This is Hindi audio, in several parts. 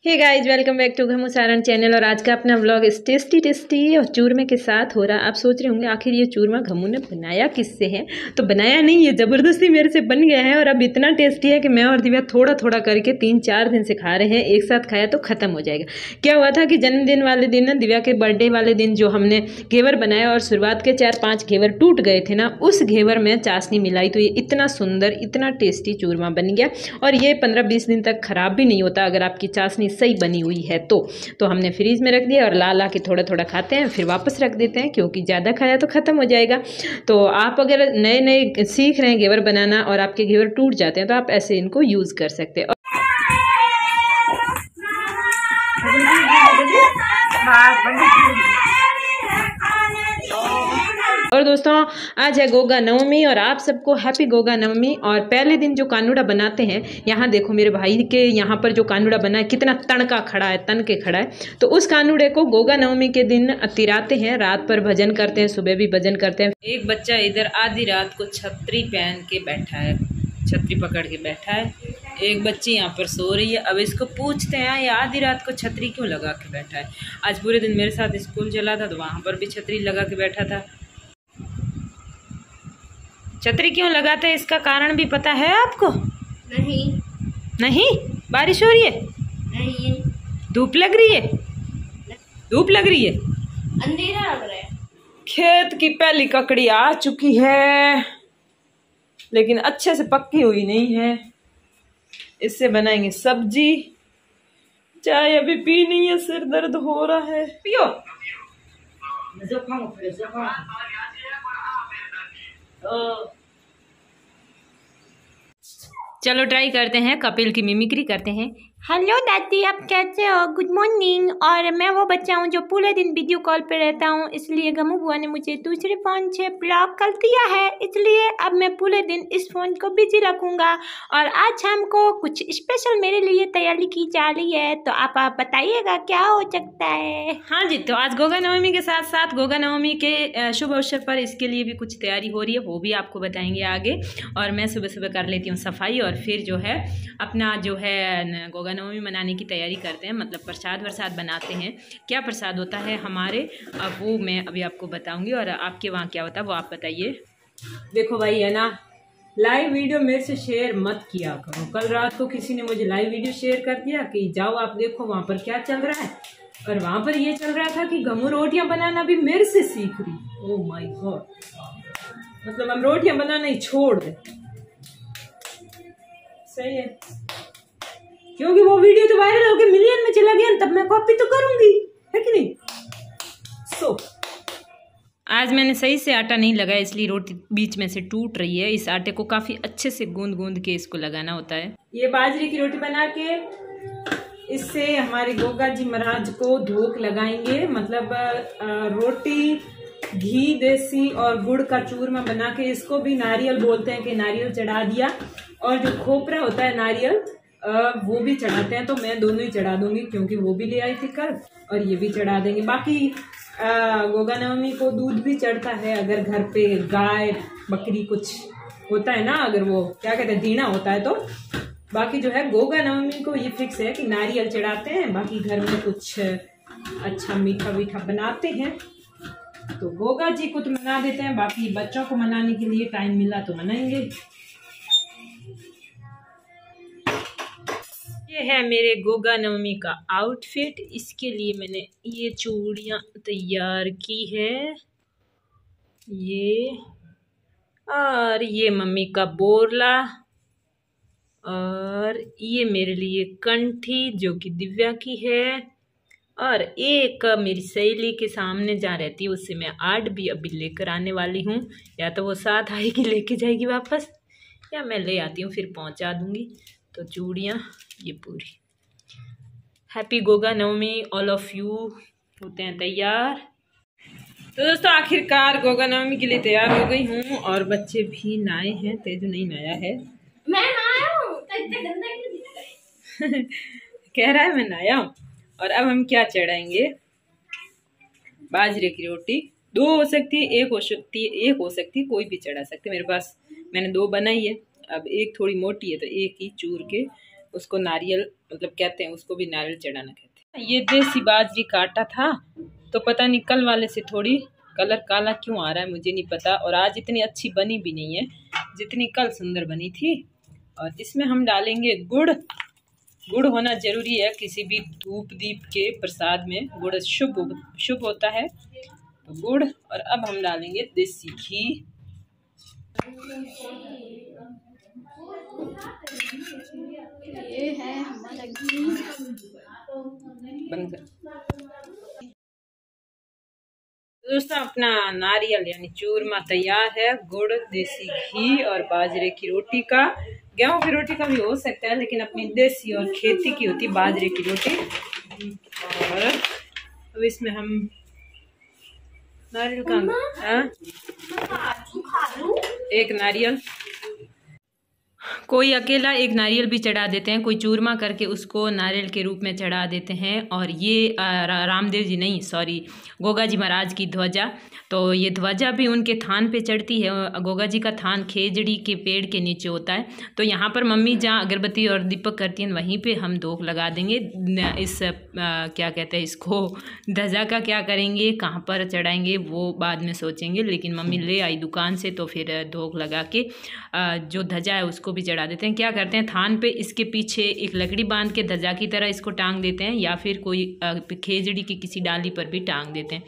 Hey guys, welcome back to Ghamu Saran channel. और आज का अपना व्लॉग इस टेस्टी और चूरमे के साथ हो रहा। आप सोच रहे होंगे आखिर ये चूरमा घमू ने बनाया किससे है। तो बनाया नहीं, ये ज़बरदस्ती मेरे से बन गया है। और अब इतना टेस्टी है कि मैं और दिव्या थोड़ा थोड़ा करके 3-4 दिन से खा रहे हैं। एक साथ खाया तो ख़त्म हो जाएगा। क्या हुआ था कि जन्मदिन वाले दिन ना, दिव्या के बर्थडे वाले दिन जो हमने घेवर बनाया और शुरुआत के 4-5 घेवर टूट गए थे ना, उस घेवर में चाशनी मिलाई तो ये इतना सुंदर, इतना टेस्टी चूरमा बन गया। और ये 15-20 दिन तक ख़राब भी नहीं होता अगर आपकी चाशनी सही बनी हुई है तो हमने फ्रीज में रख दिया और ला के थोड़ा थोड़ा खाते हैं, फिर वापस रख देते हैं क्योंकि ज़्यादा खाया तो ख़त्म हो जाएगा। तो आप अगर नए नए सीख रहे हैं घेवर बनाना और आपके घेवर टूट जाते हैं तो आप ऐसे इनको यूज़ कर सकते हैं। और दोस्तों, आज है गोगा नवमी और आप सबको हैप्पी गोगा नवमी। और पहले दिन जो कानूड़ा बनाते हैं, यहाँ देखो मेरे भाई के यहाँ पर जो कानूड़ा बना है कितना तन के खड़ा है। तो उस कानूड़े को गोगा नवमी के दिन तिराते हैं, रात पर भजन करते हैं, सुबह भी भजन करते हैं। एक बच्चा इधर आधी रात को छतरी पहन के बैठा है, छतरी पकड़ के बैठा है। एक बच्ची यहाँ पर सो रही है। अब इसको पूछते हैं ये आधी रात को छतरी क्यों लगा के बैठा है। आज पूरे दिन मेरे साथ स्कूल चला था तो वहाँ पर भी छतरी लगा के बैठा था। छतरी क्यों लगाते हैं इसका कारण भी पता है आपको? नहीं। बारिश हो रही है? नहीं। धूप लग रही है? धूप लग रही है, अंधेरा लग रहा है। खेत की पहली ककड़ी आ चुकी है लेकिन अच्छे से पक्की हुई नहीं है। इससे बनाएंगे सब्जी। चाय अभी पी नहीं है, सिर दर्द हो रहा है। पियो। चलो ट्राई करते हैं, कपिल की मिमिक्री करते हैं। हेलो दादी, आप कैसे हो? Good morning. और मैं वो बच्चा हूँ जो पूरे दिन वीडियो कॉल पे रहता हूँ, इसलिए गमू बुआ ने मुझे दूसरे फ़ोन से ब्लॉक कर दिया है। इसलिए अब मैं पूरे दिन इस फ़ोन को बिजी रखूँगा। और आज हमको कुछ स्पेशल मेरे लिए तैयारी की जा रही है, तो आप बताइएगा क्या हो सकता है। हाँ जी, तो आज गोगा नवमी के साथ साथ गोगा नवमी के शुभ अवसर पर इसके लिए भी कुछ तैयारी हो रही है, वो भी आपको बताएंगे आगे। और मैं सुबह सुबह कर लेती हूँ सफाई और फिर जो है अपना जो है गोगा नवमी मनाने की तैयारी करते हैं, मतलब प्रसाद वरसाद बनाते हैं। क्या प्रसाद होता है हमारे, अब वो मैं अभी आपको बताऊंगी। और आपके वहाँ क्या होता है वो आप बताइए। देखो भाई, है ना, लाइव वीडियो मेरे से शेयर मत किया करो। कल रात को किसी ने मुझे लाइव वीडियो शेयर कर दिया कि जाओ आप देखो वहाँ पर क्या चल रहा है। और वहाँ पर ये चल रहा था कि गमू रोटियां बनाना भी मेरे से सीख रही। ओह माय गॉड, मतलब हम रोटियां बनाना ही छोड़ दे। सही है, क्योंकि वो वीडियो तो वायरल होकर मिलियन में चला गया, तब मैं कॉपी तो करूंगी, है कि नहीं। आज मैंने सही से आटा नहीं लगाया, इसलिए रोटी बीच में से टूट रही है। इस आटे को काफी अच्छे से गूंद के इसको लगाना होता है। ये बाजरे की रोटी बना के इससे हमारे गोगा जी महाराज को धोख लगाएंगे। मतलब रोटी, घी, देसी और गुड़ का चूरमा बना के, इसको भी नारियल बोलते हैं कि नारियल चढ़ा दिया। और जो खोपरा होता है नारियल, वो भी चढ़ाते हैं। तो मैं दोनों ही चढ़ा दूंगी क्योंकि वो भी ले आई थी कल, और ये भी चढ़ा देंगे। बाकी गोगा नवमी को दूध भी चढ़ता है, अगर घर पे गाय बकरी कुछ होता है ना, अगर वो क्या कहते हैं दीना होता है तो। बाकी जो है गोगा नवमी को ये फिक्स है कि नारियल चढ़ाते हैं। बाकी घर में कुछ अच्छा मीठा बनाते हैं तो गोगा जी को तो मना देते हैं, बाकी बच्चों को मनाने के लिए टाइम मिला तो मनाएंगे। ये है मेरे गोगा नवमी का आउटफिट। इसके लिए मैंने ये चूड़ियाँ तैयार की है, ये, और ये मम्मी का बोरला, और ये मेरे लिए कंठी जो कि दिव्या की है। और एक मेरी सहेली के सामने जहाँ रहती है उससे मैं आर्ट भी अभी लेकर आने वाली हूँ। या तो वो साथ आएगी लेके जाएगी वापस, या मैं ले आती हूँ फिर पहुँचा दूँगी। तो चूड़ियाँ ये पूरी। Happy Goga Navami all of you. होते हैं तैयार। तो दोस्तों, आखिरकार गोगा नवमी के लिए तैयार हो गई हूँ और बच्चे भी नहाए हैं। तेजू नहीं नहाया है। मैं नहाया हूँ। कह रहा है मैं नहाया हूँ। और अब हम क्या चढ़ाएंगे? बाजरे की रोटी। 2 हो सकती है, 1 हो सकती है, 1 हो सकती है, कोई भी चढ़ा सकते। मेरे पास मैंने 2 बनाई है। अब एक थोड़ी मोटी है तो एक ही चूर के उसको नारियल मतलब कहते हैं, उसको भी नारियल चढ़ाना कहते हैं। ये देसी बाजरी का आटा था, तो पता नहीं कल वाले से थोड़ी कलर काला क्यों आ रहा है मुझे नहीं पता, और आज इतनी अच्छी बनी भी नहीं है जितनी कल सुंदर बनी थी। और इसमें हम डालेंगे गुड़। गुड़ होना जरूरी है किसी भी धूप दीप के प्रसाद में, गुड़ शुभ होता है, तो गुड़। और अब हम डालेंगे देसी घी। ये है हमारा घी। बंद कर। दोस्तों अपना नारियल यानी चूरमा तैयार है। गुड़, देसी घी और बाजरे की रोटी का, गेहूं की रोटी का भी हो सकता है, लेकिन अपनी देसी और खेती की होती बाजरे की रोटी। और अब इसमें हम नारियल का एक नारियल, कोई अकेला एक नारियल भी चढ़ा देते हैं, कोई चूरमा करके उसको नारियल के रूप में चढ़ा देते हैं। और ये रामदेव जी नहीं, सॉरी, गोगा जी महाराज की ध्वजा, तो ये ध्वजा भी उनके थान पे चढ़ती है। गोगा जी का थान खेजड़ी के पेड़ के नीचे होता है, तो यहाँ पर मम्मी जहाँ अगरबत्ती और दीपक करती हैं वहीं पे हम धूप लगा देंगे। इस क्या कहते हैं इसको, ध्वजा का क्या करेंगे, कहाँ पर चढ़ाएंगे वो बाद में सोचेंगे, लेकिन मम्मी ले आई दुकान से, तो फिर धूप लगा के जो ध्वजा है उसको भी चढ़ा देते हैं। क्या करते हैं, थान पे इसके पीछे एक लकड़ी बांध के ध्वजा की तरह इसको टांग देते हैं, या फिर कोई खेजड़ी की किसी डाली पर भी टांग देते हैं।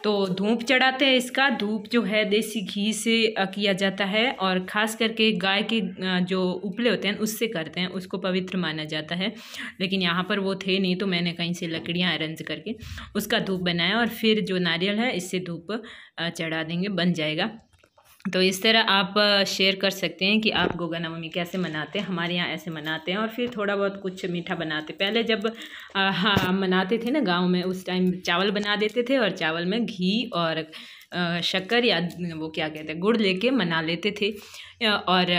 तो धूप चढ़ाते हैं। इसका धूप जो है देसी घी से किया जाता है, और ख़ास करके गाय के जो उपले होते हैं उससे करते हैं, उसको पवित्र माना जाता है। लेकिन यहाँ पर वो थे नहीं, तो मैंने कहीं से लकड़ियाँ अरेंज करके उसका धूप बनाया, और फिर जो नारियल है इससे धूप चढ़ा देंगे, बन जाएगा। तो इस तरह आप शेयर कर सकते हैं कि आप गोगा नवमी कैसे मनाते हैं। हमारे यहाँ ऐसे मनाते हैं, और फिर थोड़ा बहुत कुछ मीठा बनाते। पहले जब मनाते थे ना गांव में, उस टाइम चावल बना देते थे, और चावल में घी और शक्कर या वो क्या कहते हैं गुड़ लेके मना लेते थे। और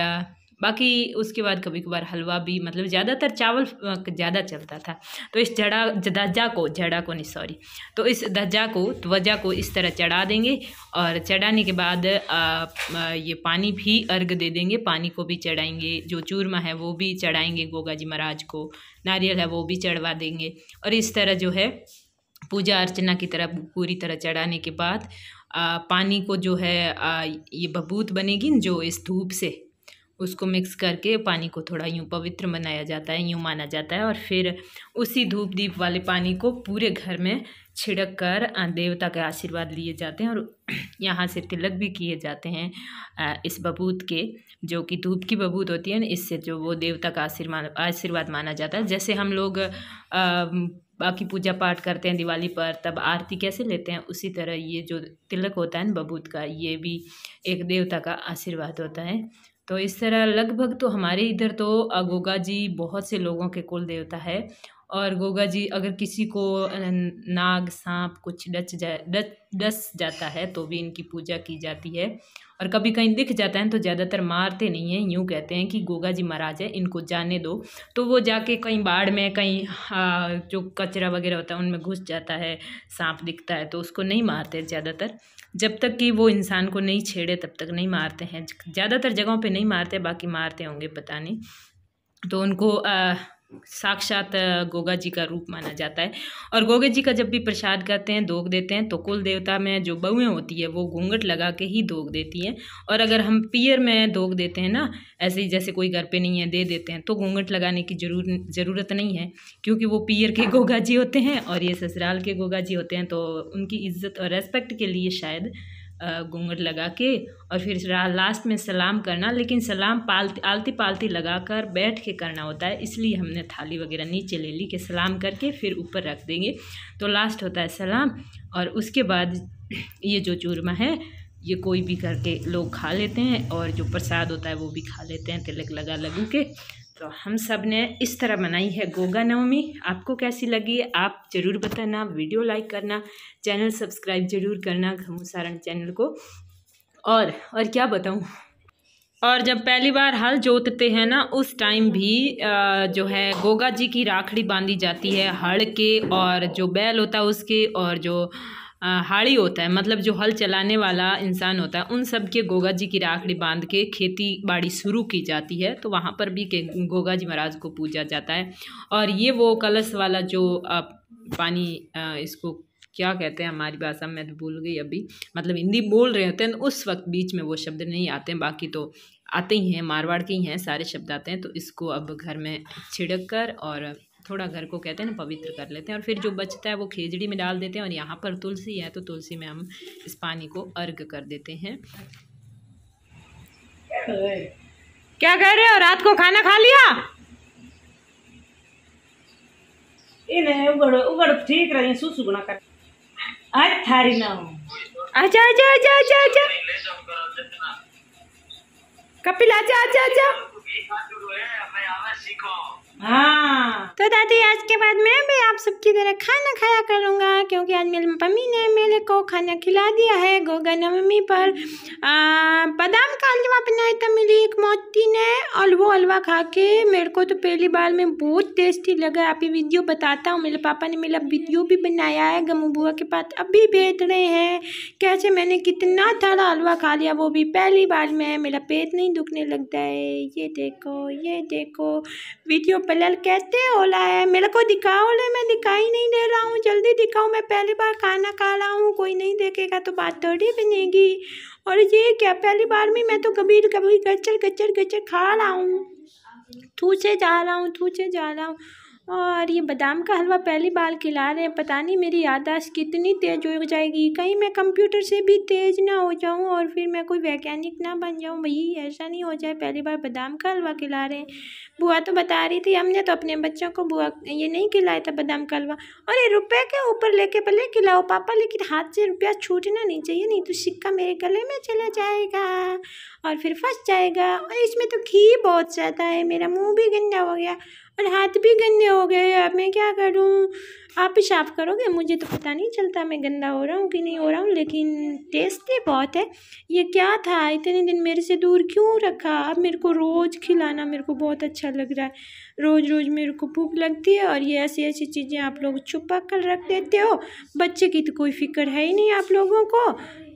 बाकी उसके बाद कभी कभार हलवा भी, मतलब ज़्यादातर चावल ज़्यादा चलता था। तो इस ध्वजा को इस तरह चढ़ा देंगे, और चढ़ाने के बाद ये पानी भी अर्घ दे देंगे, पानी को भी चढ़ाएंगे। जो चूरमा है वो भी चढ़ाएंगे गोगा जी महाराज को, नारियल है वो भी चढ़वा देंगे। और इस तरह जो है पूजा अर्चना की तरह पूरी तरह चढ़ाने के बाद पानी को जो है ये बबूत बनेगी जो इस धूप से, उसको मिक्स करके पानी को थोड़ा यूँ पवित्र बनाया जाता है, यूँ माना जाता है। और फिर उसी धूप दीप वाले पानी को पूरे घर में छिड़क कर देवता के आशीर्वाद लिए जाते हैं, और यहाँ से तिलक भी किए जाते हैं इस बबूत के, जो कि धूप की बबूत होती है। इससे जो वो देवता का आशीर्वाद माना जाता है। जैसे हम लोग बाकी पूजा पाठ करते हैं दिवाली पर, तब आरती कैसे लेते हैं, उसी तरह ये जो तिलक होता है बबूत का, ये भी एक देवता का आशीर्वाद होता है। तो इस तरह लगभग तो हमारे इधर तो गोगा जी बहुत से लोगों के कुल देवता है। और गोगा जी अगर किसी को नाग सांप कुछ डस जाता है तो भी इनकी पूजा की जाती है। और कभी कहीं दिख जाता है तो ज़्यादातर मारते नहीं हैं, यूँ कहते हैं कि गोगा जी महाराज है, इनको जाने दो। तो वो जाके कहीं बाढ़ में, कहीं जो कचरा वगैरह होता है उनमें घुस जाता है, सांप दिखता है तो उसको नहीं मारते ज़्यादातर, जब तक कि वो इंसान को नहीं छेड़े तब तक नहीं मारते हैं। ज़्यादातर जगहों पे नहीं मारते, बाकी मारते होंगे पता नहीं। तो उनको साक्षात गोगा जी का रूप माना जाता है। और गोगा जी का जब भी प्रसाद करते हैं, दोग देते हैं, तो कुल देवता में जो बहुएं होती है वो घूंघट लगा के ही दोग देती हैं। और अगर हम पियर में दोग देते हैं ना, ऐसे ही जैसे कोई घर पे नहीं है दे देते हैं, तो घूंघट लगाने की ज़रूरत नहीं है, क्योंकि वो पियर के गोगा जी होते हैं और ये ससुराल के गोगा जी होते हैं। तो उनकी इज्जत और रेस्पेक्ट के लिए शायद घूंघट लगा के और फिर लास्ट में सलाम करना, लेकिन सलाम आलती पालती लगा कर बैठ के करना होता है, इसलिए हमने थाली वगैरह नीचे ले ली कि सलाम करके फिर ऊपर रख देंगे। तो लास्ट होता है सलाम, और उसके बाद ये जो चूरमा है ये कोई भी करके लोग खा लेते हैं, और जो प्रसाद होता है वो भी खा लेते हैं तिलक लगा लगू के। तो हम सब ने इस तरह मनाई है गोगा नवमी। आपको कैसी लगी आप ज़रूर बताना, वीडियो लाइक करना, चैनल सब्सक्राइब ज़रूर करना घमू सारण चैनल को। और क्या बताऊँ, और जब पहली बार हल जोतते हैं ना, उस टाइम भी जो है गोगा जी की राखड़ी बांधी जाती है हड़ के, और जो बैल होता है उसके, और जो हाड़ी होता है, मतलब जो हल चलाने वाला इंसान होता है, उन सब के गोगा जी की राखड़ी बांध के खेती बाड़ी शुरू की जाती है। तो वहाँ पर भी गोगा जी महाराज को पूजा जाता है। और ये वो कलश वाला जो पानी, इसको क्या कहते हैं हमारी भाषा में तो भूल गई अभी, मतलब हिंदी बोल रहे होते हैं उस वक्त बीच में वो शब्द नहीं आते हैं, बाकी तो आते ही हैं, मारवाड़ के ही हैं, सारे शब्द आते हैं। तो इसको अब घर में छिड़क कर और थोड़ा घर को कहते हैं ना पवित्र कर लेते हैं, और फिर जो बचता है वो खेजड़ी में डाल देते हैं। और यहाँ पर तुलसी है तो तुलसी में हम इस पानी को अर्घ कर देते हैं। क्या कर रहे हो? रात को खाना खा लिया? इन्हें उगड़ ठीक रही सुसु गुना कर आज थारी ना हो। आजा आजा आजा आजा आजा कपिल, आजा आजा आजा। हाँ तो दादी आज के बाद मैं भी आप सबकी तरह खाना खाया करूँगा, क्योंकि आज मेरी मम्मी ने मेरे को खाना खिला दिया है गोगा नवमी पर। बादाम का हलवा बनाया था मेरी एक मोती ने, और वो हलवा खा के मेरे को तो पहली बार में बहुत टेस्टी लगा। आप ये वीडियो बताता हूँ, मेरे पापा ने मेरा वीडियो भी बनाया है, गमू बुआ के पास अभी भेज रहे हैं कैसे मैंने कितना सारा हलवा खा लिया, वो भी पहली बार में। मेरा पेट नहीं दुखने लगता है। ये देखो वीडियो पलल कैसे होला है, मेरे को दिखाओ ले, मैं दिखाई नहीं दे रहा हूँ, जल्दी दिखाओ। मैं पहली बार खाना खा रहा हूँ, कोई नहीं देखेगा तो बात थोड़ी बनेगी। और ये क्या पहली बार में, मैं तो कभी गच्चर खा रहा हूँ, थूचे जा रहा हूँ। और ये बादाम का हलवा पहली बार खिला रहे हैं, पता नहीं मेरी याददाश्त कितनी तेज़ हो जाएगी, कहीं मैं कंप्यूटर से भी तेज़ ना हो जाऊं और फिर मैं कोई वैज्ञानिक ना बन जाऊं। वही ऐसा नहीं हो जाए, पहली बार बादाम का हलवा खिला रहे हैं। बुआ तो बता रही थी हमने तो अपने बच्चों को बुआ ये नहीं खिलाया था बादाम का हलवा। और ये रुपये के ऊपर लेके भले खिलाओ पापा, लेकिन हाथ से रुपया छूटना नहीं चाहिए, नहीं तो सिक्का मेरे गले में चला जाएगा और फिर फंस जाएगा। और इसमें तो घी बहुत ज़्यादा है, मेरा मुँह भी गंदा हो गया और हाथ भी गंदे हो गए। अब मैं क्या करूं? आप ही साफ करोगे? मुझे तो पता नहीं चलता मैं गंदा हो रहा हूँ कि नहीं हो रहा हूँ, लेकिन टेस्टी बहुत है। ये क्या था, इतने दिन मेरे से दूर क्यों रखा? अब मेरे को रोज़ खिलाना मेरे को बहुत अच्छा लग रहा है। रोज़ मेरे को भूख लगती है और ये ऐसी चीज़ें आप लोग छुपा कर रख देते हो। बच्चे की तो कोई फिक्र है ही नहीं आप लोगों को।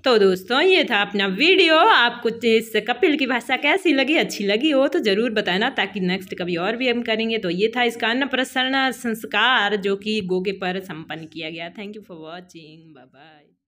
तो दोस्तों ये था अपना वीडियो। आपको इस कपिल की भाषा कैसी लगी, अच्छी लगी हो तो ज़रूर बताना, ताकि नेक्स्ट कभी और भी हम करेंगे। तो ये था इसका अन्नप्राशन संस्कार जो कि गोगे पर संपन्न किया गया। Thank you for watching, bye bye.